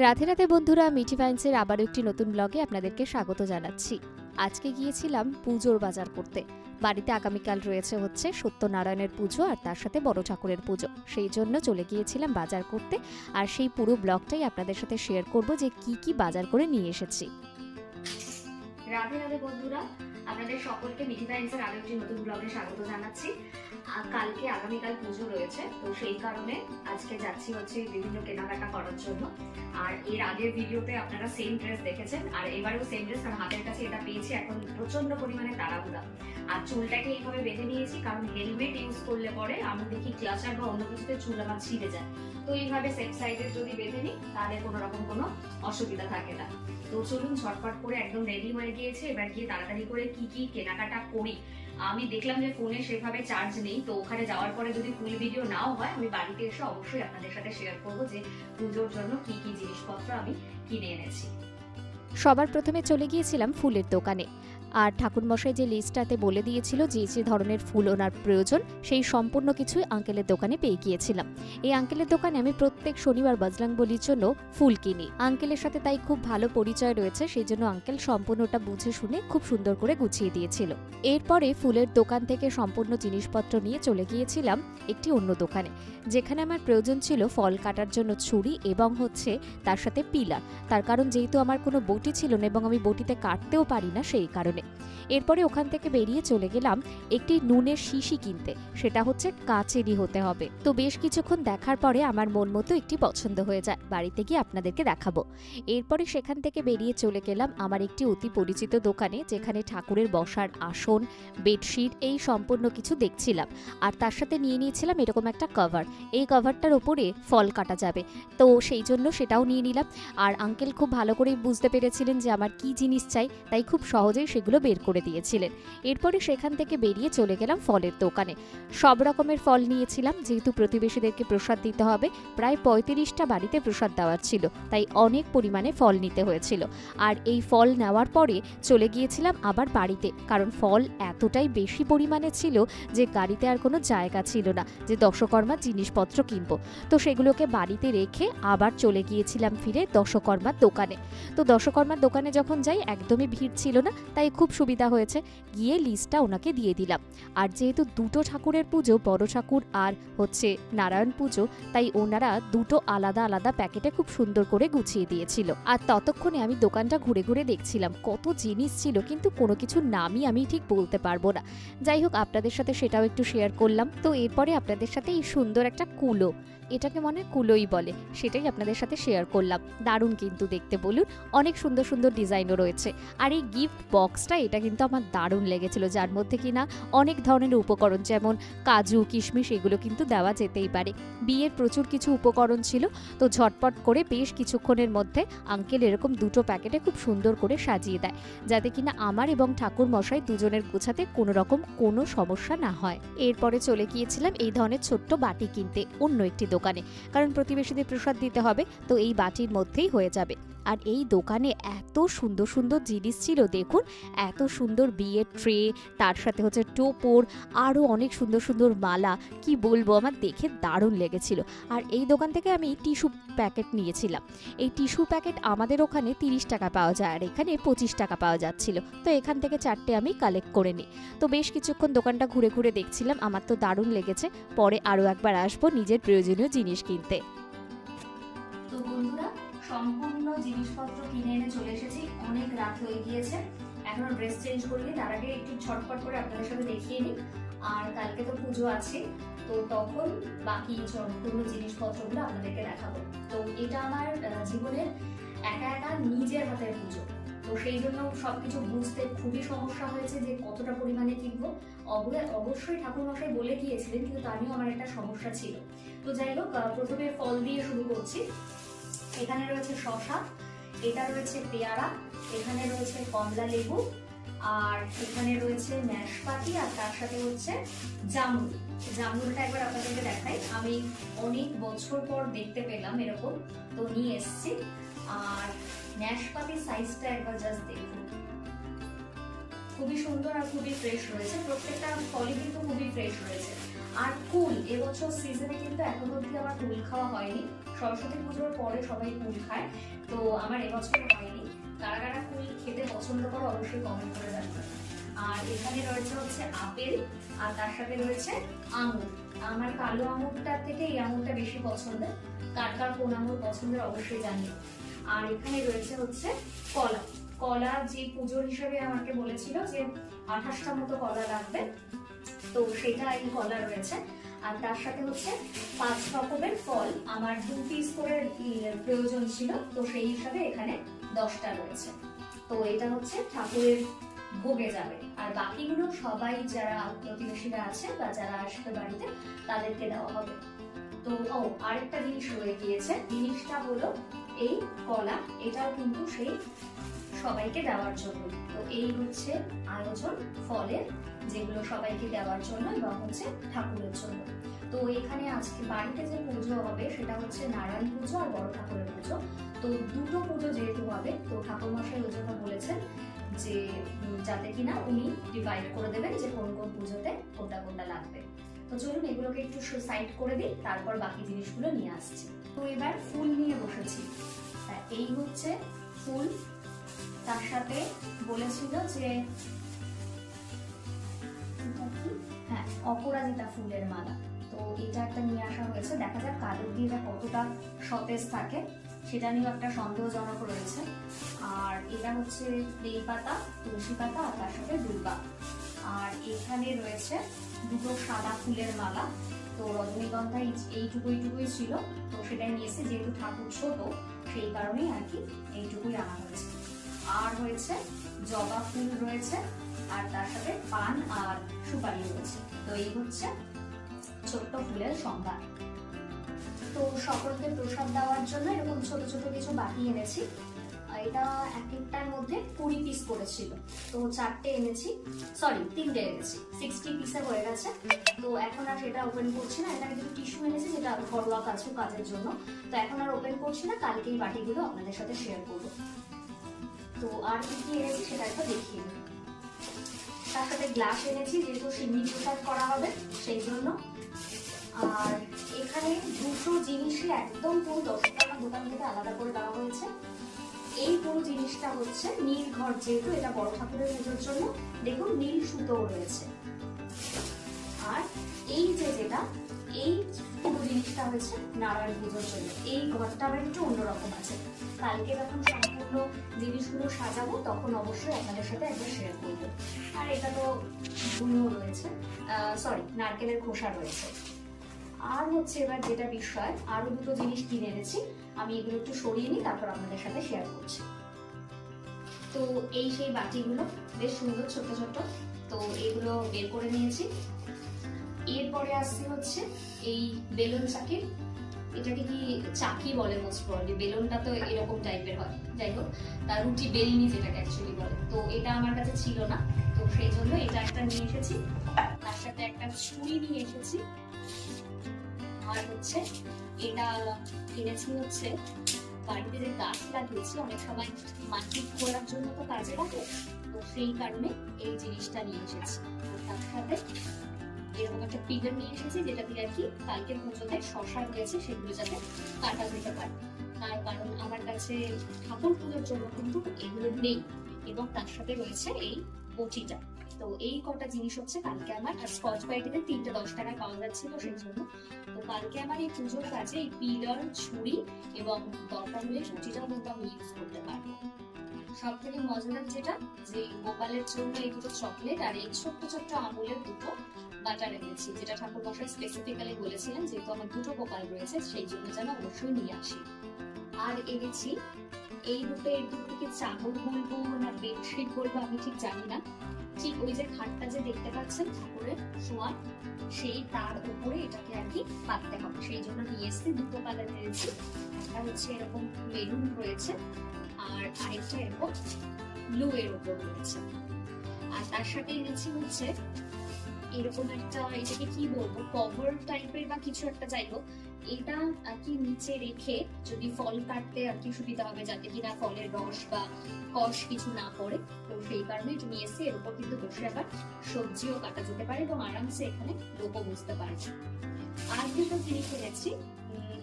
রাধে রাধে বন্ধুরা, মিঠি ভাইন্সের আবারও একটি নতুন ব্লগে আপনাদেরকে স্বাগত জানাচ্ছি। আজকে গিয়েছিলাম পুজোর বাজার করতে। বাড়িতে আগামীকাল রয়েছে হচ্ছে সত্যনারায়ণের পুজো আর তার সাথে বড় ঠাকুরের পুজো, সেই জন্য চলে গিয়েছিলাম বাজার করতে। আর সেই পুরো ব্লগটাই আপনাদের সাথে শেয়ার করব যে কি কি বাজার করে নিয়ে এসেছি। রাধে রাধে বন্ধুরা, আপনাদের সকলকে মিঠি ভাইন্সের আরো একটি নতুন ব্লগে স্বাগত জানাচ্ছি। কালকে আগামীকাল পুজো রয়েছে, তো সেই কারণে আজকে যাচ্ছি হচ্ছে বিভিন্ন কেনাকাটা করার জন্য। আর এর আগের ভিডিওতে আপনারা সেম ড্রেস দেখেছেন, আর এবারেও সেম ড্রেস, কারণ হাতের কাছে এটা পেয়েছি। এখন প্রচন্ড পরিমাণে তাড়াহুড়া, আর চুলটাকে এইভাবে বেঁধে নিয়েছি, কারণ হেলমেট ইউজ করলে পরে আমি দেখি ক্লাচার বা অন্য কিছুতে চুল আমার ছিঁড়ে যায়। তো এইভাবে সেফ সাইডের যদি বেঁধে নিই তাহলে কোনো রকম কোনো অসুবিধা থাকে না। তো চলুন ঝটপট করে একদম রেডি হয়ে গিয়েছে, এবার গিয়ে তাড়াতাড়ি করে কি কি কেনাকাটা করি। আমি দেখলাম যে ফোনে সেভাবে চার্জ নেই, তো ওখানে যাওয়ার পরে যদি ফুল ভিডিও নাও হয়, আমি বাড়িতে এসে অবশ্যই আপনাদের সাথে শেয়ার করবো যে পুজোর জন্য কি কি জিনিসপত্র আমি কিনে এনেছি। সবার প্রথমে চলে গিয়েছিলাম ফুলের দোকানে। আর ঠাকুরমশাই যে লিস্টটাতে বলে দিয়েছিল যে যে ধরনের ফুল ওনার প্রয়োজন, সেই সম্পূর্ণ কিছুই আঙ্কেলের দোকানে পেয়ে গিয়েছিলাম। এই আঙ্কেলের দোকানে আমি প্রত্যেক শনিবার বজরংবলির জন্য ফুল কিনি। আঙ্কেলের সাথে তাই খুব ভালো পরিচয় রয়েছে, সেই জন্য আঙ্কেল সম্পূর্ণটা বুঝে শুনে খুব সুন্দর করে গুছিয়ে দিয়েছিল। এরপরে ফুলের দোকান থেকে সম্পূর্ণ জিনিসপত্র নিয়ে চলে গিয়েছিলাম একটি অন্য দোকানে, যেখানে আমার প্রয়োজন ছিল ফল কাটার জন্য ছুরি এবং হচ্ছে তার সাথে পিলার। তার কারণ যেহেতু আমার কোনো বটি ছিল না এবং আমি বটিতে কাটতেও পারি না, সেই কারণে। এরপরে ওখান থেকে বেরিয়ে চলে গেলাম একটি নুনের শিশি কিনতে, সেটা হচ্ছে কাচেরই হতে হবে। তো বেশ কিছুক্ষণ দেখার পরে আমার মন মতো একটি পছন্দ হয়ে যায়, বাড়িতে গিয়ে আপনাদেরকে দেখাবো। এরপরে সেখান থেকে বেরিয়ে চলে গেলাম আমার একটি অতি পরিচিত দোকানে, যেখানে ঠাকুরের বসার আসন, বেডশিট এই সম্পূর্ণ কিছু দেখছিলাম। আর তার সাথে নিয়ে নিয়েছিলাম এরকম একটা কভার। এই কভারটার ওপরে ফল কাটা যাবে, তো সেই জন্য সেটাও নিয়ে নিলাম। আর আঙ্কেল খুব ভালো করেই বুঝতে পেরেছিলেন যে আমার কি জিনিস চাই, তাই খুব সহজেই সেগুলো বের করে দিয়েছিলেন। এরপরে সেখান থেকে বেরিয়ে চলে গেলাম ফলের দোকানে। সব রকমের ফল নিয়েছিলাম, যেহেতু প্রতিবেশীদেরকে প্রসাদ দিতে হবে। প্রায় 35টা বাড়িতে প্রসাদ দেওয়ার ছিল, তাই অনেক পরিমাণে ফল নিতে হয়েছিল। আর এই ফল নেওয়ার পরে চলে গিয়েছিলাম আবার বাড়িতে, কারণ ফল এতটাই বেশি পরিমাণে ছিল যে গাড়িতে আর কোনো জায়গা ছিল না যে দশকর্মার জিনিসপত্র কিনবো। তো সেগুলোকে বাড়িতে রেখে আবার চলে গিয়েছিলাম ফিরে দশকর্মার দোকানে। তো দশকর্মার দোকানে যখন যাই একদমই ভিড় ছিল না, তাই খুব সুবিধা হয়েছে, গিয়ে লিস্টটা ওনাকে দিয়ে দিলাম। আর যেহেতু দুটো ঠাকুরের পুজো, বড় ঠাকুর আর হচ্ছে নারায়ণ পুজো, তাই ওনারা দুটো আলাদা আলাদা প্যাকেটে খুব সুন্দর করে গুছিয়ে দিয়েছিল। আর ততক্ষণে আমি দোকানটা ঘুরে ঘুরে দেখছিলাম, কত জিনিস ছিল, কিন্তু কোনো কিছুর নামই আমি ঠিক বলতে পারবো না। যাই হোক, আপনাদের সাথে সেটাও একটু শেয়ার করলাম। তো এরপরে আপনাদের সাথে এই সুন্দর একটা কুলো, এটাকে মনে হয় কুলোই বলে, সেটাই আপনাদের সাথে শেয়ার করলাম। দারুণ কিন্তু দেখতে, বলুন, অনেক সুন্দর সুন্দর ডিজাইনও রয়েছে। আর এই গিফট বক্সটা, এটা কিন্তু আমার দারুণ লেগেছিল, যার মধ্যে কিনা অনেক ধরনের উপকরণ, যেমন কাজু কিশমিশ, এগুলো কিন্তু দেওয়া যেতেই পারে। বিয়ের প্রচুর কিছু উপকরণ ছিল, তো ঝটপট করে বেশ কিছুক্ষণের মধ্যে আঙ্কেল এরকম দুটো প্যাকেটে খুব সুন্দর করে সাজিয়ে দেয়, যাতে কিনা আমার এবং ঠাকুর মশাই দুজনের গোছাতে কোনো রকম কোনো সমস্যা না হয়। এরপরে চলে গিয়েছিলাম এই ধরনের ছোট্ট বাটি কিনতে অন্য একটি দোকানে, কারণ প্রতিবেশীদের প্রসাদ দিতে হবে, তো এই বাটির মধ্যেই হয়ে যাবে। আর এই দোকানে এত সুন্দর সুন্দর জিনিস ছিল, দেখুন, এত সুন্দর বিয়ের ট্রে, তার সাথে হচ্ছে টোপর, আরও অনেক সুন্দর সুন্দর মালা, কি বলবো, আমার দেখে দারুণ লেগেছিল। আর এই দোকান থেকে আমি টিস্যু প্যাকেট নিয়েছিলাম। এই টিস্যু প্যাকেট আমাদের ওখানে 30 টাকা পাওয়া যায়, আর এখানে 25 টাকা পাওয়া যাচ্ছিল, তো এখান থেকে 4টে আমি কালেক্ট করে নিই। তো বেশ কিছুক্ষণ দোকানটা ঘুরে ঘুরে দেখছিলাম, আমার তো দারুণ লেগেছে। পরে আরও একবার আসবো নিজের প্রয়োজনীয় জিনিস কিনতে। তো বন্ধুরা, সম্পূর্ণ জিনিসপত্র কিনে এনে চলে এসেছি, অনেক রাত হয়ে গিয়েছে, এখনো ড্রেস চেঞ্জ করিনি, তার আগে একটু ঝটপট করে আপনাদের সাথে দেখিয়ে নিই। আর কালকে তো পুজো আছে, তো তখন বাকি সম্পূর্ণ জিনিসপত্রগুলো আপনাদেরকে দেখাবো। তো এটা আমার জীবনের একা একা নিজের হাতের পুজো, তো সেই জন্য সবকিছু বুঝতে খুবই সমস্যা হয়েছে যে কতটা পরিমাণে কিনবো। অবশ্যই ঠাকুরমশাই বলে গিয়েছিলেন, কিন্তু তারও আমার একটা সমস্যা ছিল। তো যাই হোক, প্রথমে ফল দিয়ে শুরু করছি। এখানে রয়েছে শসা, এটা রয়েছে পেয়ারা, এখানে রয়েছে কমলা লেবু, আর এখানে রয়েছে নাশপাতি, আর তার সাথে হচ্ছে জামরুল। জামরুলটা একবার আপনাদেরকে দেখাই, আমি অনেক বছর পর দেখতে পেলাম এরকম, তো নিয়ে এসেছি। আর নাশপাতির সাইজটা একবার জাস্ট দেখুন, খুবই সুন্দর আর খুবই ফ্রেশ রয়েছে, প্রত্যেকটা ফলই কিন্তু খুবই ফ্রেশ রয়েছে। আর কুল এবছর সিজনে কিন্তু এখন অব্দি আমার কুল খাওয়া হয়নি। সরস্বতী পুজোর পরে সবাই কুল খায়, তো আমার এবছর হয়নি। কারা কারা কুল খেতে পছন্দ করো অবশ্যই কমেন্ট করে জানাবে। আর এখানে রয়েছে হচ্ছে আপেল, আর তার সাথে রয়েছে আঙুর। আমার কালো আঙুরটার থেকে এই আঙুরটা বেশি পছন্দের। কার কার কোন আঙুর পছন্দের অবশ্যই জানিও। আর এখানে রয়েছে হচ্ছে কলা। কলা যে পুজোর হিসাবে আমাকে বলেছিল যে 28টা মতো কলা লাগবে, তো সেটা এই কলা রয়েছে। আর তার সাথে হচ্ছে 5 রকমের ফল, আমার 2 পিস করে প্রয়োজন ছিল, তো সেই হিসাবে এখানে 10টা রয়েছে। তো এটা হচ্ছে ঠাকুরের ভোগে যাবে। আর বাকিগুলো সবাই যারা প্রতিবেশীরা আছে বা যারা আসবে বাড়িতে তাদেরকে দেওয়া হবে। তো আরেকটা জিনিস রয়ে গিয়েছে, জিনিসটা হলো এই কলা, এটাও কিন্তু সেই সবাইকে দেওয়ার জন্য। তো এই হচ্ছে আয়োজন ফলের, যেগুলো সবাইকে দেওয়ার জন্য এবং হচ্ছে ঠাকুরের জন্য। তো এখানে আজকে বাড়িতে যে পুজো হবে সেটা হচ্ছে নারায়ণ পুজো আর বড় ঠাকুরের পুজো। তো দুটো পুজো যেহেতু হবে, তো ঠাকুরমশাই ওই জন্য বলেছেন যে যাতে কিনা উনি ডিভাইড করে দেবেন যে কোন কোন পুজোতে কোনটা কোনটা লাগবে। তো চলুন এগুলোকে একটু সাইড করে দিই, তারপর বাকি জিনিসগুলো নিয়ে আসছি। তো এবার ফুল নিয়ে বসেছি। এই হচ্ছে ফুল, তার সাথে বলেছিল যে হ্যাঁ অপরাজিতা ফুলের মালা। তো এটা একটা নিয়ে আসা হয়েছে, দেখা যাক কালো দিয়ে এটা কতটা সতেজ থাকে সেটা নিয়েও একটা সন্দেহজনক রয়েছে। আর এটা হচ্ছে বেল পাতা, তুলসী পাতা আর তার সাথে দুর্বা। আর এখানে রয়েছে দুটো সাদা ফুলের মালা। তো রজনীগন্ধা এইটুকুই ছিল, তো সেটাই নিয়েছে, যেহেতু ঠাকুর ছোট সেই কারণেই আর কি এইটুকুই আনা হয়েছে। আর হয়েছে জবা ফুল রয়েছে, আর তার সাথে পান আর সুপারি রয়েছে। তো এই হচ্ছে ছোট্ট ফুলের সম্ভার। তো সকলকে প্রসাদ দেওয়ার জন্য এরকম ছোট ছোট কিছু বাটি এনেছি। এটা এক একটার মধ্যে 20 পিস করেছিল, তো 4টে এনেছি, সরি 3টে এনেছি, 60 পিসে হয়ে গেছে। তো এখন আর সেটা ওপেন করছি না। এখানে কিছু টিস্যু এনেছি যেটা ঘরোয়া কাজের জন্য, তো এখন আর ওপেন করছি না, কালকে এই বাটিগুলো আপনাদের সাথে শেয়ার করবো। তো আর কি কি এনেছি সেটা একটা দেখিয়ে দিই। তার সাথে গ্লাস এনেছি, যেহেতু সিন্নি প্রসাদ করা হবে সেই জন্য। আর এখানে দুটো জিনিসই একদম পুরো 10 টাকা দোকান থেকে আলাদা করে দেওয়া হয়েছে। এই পুরো জিনিসটা হচ্ছে নীল ঘর, যেহেতু এটা বড় ঠাকুরের পুজোর জন্য, দেখুন নীল সুতো রয়েছে। আর এই যেটা এই পুরো জিনিসটা হচ্ছে নারায়ণ পুজোর জন্য। এই ঘরটা আবার একটু অন্যরকম আছে, কালকে যখন সম্পূর্ণ জিনিসগুলো সাজাবো তখন অবশ্যই আপনাদের সাথে একবার শেয়ার করবো। আর এটা তো ধুনো রয়েছে, সরি নারকেলের খোসা রয়েছে। আর হচ্ছে এবার যেটা বিষয়, আরো দুটো জিনিস কিনে এনেছি, আমি এগুলো একটু সরিয়ে নিই, তারপর আপনাদের সাথে শেয়ার করছি। তো এই সেই বাটিগুলো বেশ সুন্দর ছোট ছোট, তো এগুলো বের করে নিয়েছি। এরপরে আসছে হচ্ছে এই বেলুন চাকি। এটাকে কি চাকি বলে মোস্ট প্রবাবলি, বেলুনটা তো এরকম টাইপের হয়, যাই হোক তার রুটি বেলনি যেটাকে অ্যাকচুয়ালি বলে। তো এটা আমার কাছে ছিল না, তো সেই জন্য এটা একটা নিয়ে এসেছি। তার সাথে একটা ছুরি নিয়ে এসেছি। আর হচ্ছে এটা কিনেছি হচ্ছে বাড়িতে যে গাছ লাগিয়েছি, অনেক সময় মাটি খোঁড়ার জন্য তো কাজে লাগে, তো সেই কারণে এই জিনিসটা নিয়ে এসেছি। তার সাথে এরকম একটা পিলার নিয়ে এসেছি, যেটা দিয়ে আর কি কালকে পুজোতে শশা রয়েছে সেগুলো যাতে কাটা যেতে পারে। তার কারণ আমার কাছে ঠাকুর পুজোর জন্য কিন্তু এগুলো নেই, এবং তার সাথে রয়েছে এই বটিটা। তো এই কটা জিনিস হচ্ছে কালকে আমার, আর স্কচ ব্রাইটে 3টে 10 টাকায় পাওয়া যাচ্ছিল সেই জন্য। তো কালকে আমার এই পুজোর কাজে এই পিলার, ছুরি এবং দরকার হলে বটিটাও কিন্তু আমি ইউজ করতে পারবো। সব থেকে মজাদার যেটা, যে গোপালের জন্য এই দুটো চকলেট আর এই ছোট্ট ছোট্ট আমুলের দুটো বাটার এনেছি, যেটা ঠাকুর মশাই স্পেসিফিক্যালি বলেছিলেন যেহেতু আমার দুটো গোপাল রয়েছে সেই জন্য যেন অবশ্যই নিয়ে আসি। আর এনেছি এই দুটো, এর দুটোকে চাদর বলবো না বেডশিট বলবো আমি ঠিক জানি না, ঠিক ওই যে খাটটা যে দেখতে পাচ্ছেন ঠাকুরের শোয়া, সেই তার উপরে এটাকে আর কি পাততে হবে, সেই জন্য নিয়ে এসেছি। দুটো কালার এনেছি, একটা হচ্ছে এরকম মেরুন রয়েছে আর আরেকটা এরকম ব্লু এর উপর রয়েছে। আর তার সাথে এনেছি হচ্ছে এরকম একটা, এটাকে কি বলবো, কভার টাইপের বা কিছু একটা, যাই হোক এটা আর কি নিচে রেখে যদি ফল কাটতে আর কি সুবিধা হবে, যাতে কিনা ফলের রস বা কষ কিছু না পড়ে। তো সেই কারণে এটা নিয়ে এসে এর উপর কিন্তু বসে আবার সবজিও কাটা যেতে পারে এবং আরামসে এখানে লোকও বুঝতে পারবে। আর দুটো জিনিস এনেছি,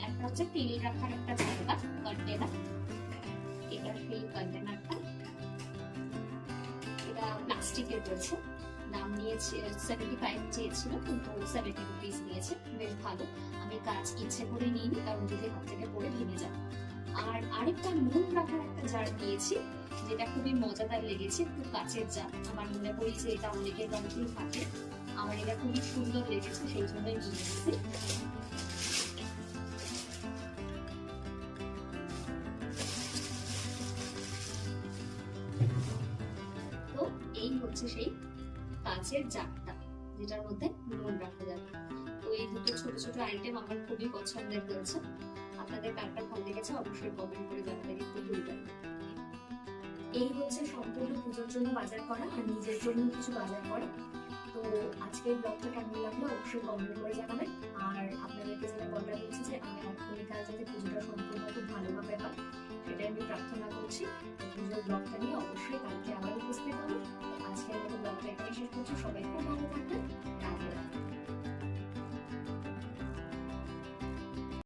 একটা হচ্ছে তেল রাখার একটা জায়গা, কন্টেনার। এটা সেই কন্টেনারটা, এটা প্লাস্টিকের রয়েছে, দাম নিয়েছে 75 চেয়েছিল কিন্তু 70 রুপিস নিয়েছে, বেশ ভালো। আমি কাজ ইচ্ছে করে নিইনি, কারণ যদি হাত থেকে পড়ে ভেঙে যায়। আর আরেকটা নুন রাখার একটা জার নিয়েছি, যেটা খুবই মজাদার লেগেছে, একটু কাচের জার। আমার মনে করি যে এটা অনেকের বাড়িতেই থাকে, আমার এটা খুবই সুন্দর লেগেছে, সেই জন্যই নিয়ে এসেছি। তো এই হচ্ছে সেই কাচের জারটা, যেটার মধ্যে নুন রাখা যাবে। তো এই দুটো ছোট ছোট আইটেম আমার খুবই পছন্দের হয়েছে। আপনাদের কার কার ভালো লেগেছে অবশ্যই কমেন্ট করে জানাতে কিন্তু ভুলবেন না। এই হচ্ছে সম্পূর্ণ পুজোর জন্য বাজার করা আর নিজের জন্য কিছু বাজার করা। তো আজকের ব্লগটা কেমন লাগলো অবশ্যই কমেন্ট করে জানাবেন। আর আপনাদেরকে যেটা বলার হচ্ছে যে আমি আগামীকাল যাতে পুজোটা সম্পূর্ণ খুব ভালোভাবে হয় সেটাই আমি প্রার্থনা করছি। পুজোর ব্লগটা নিয়ে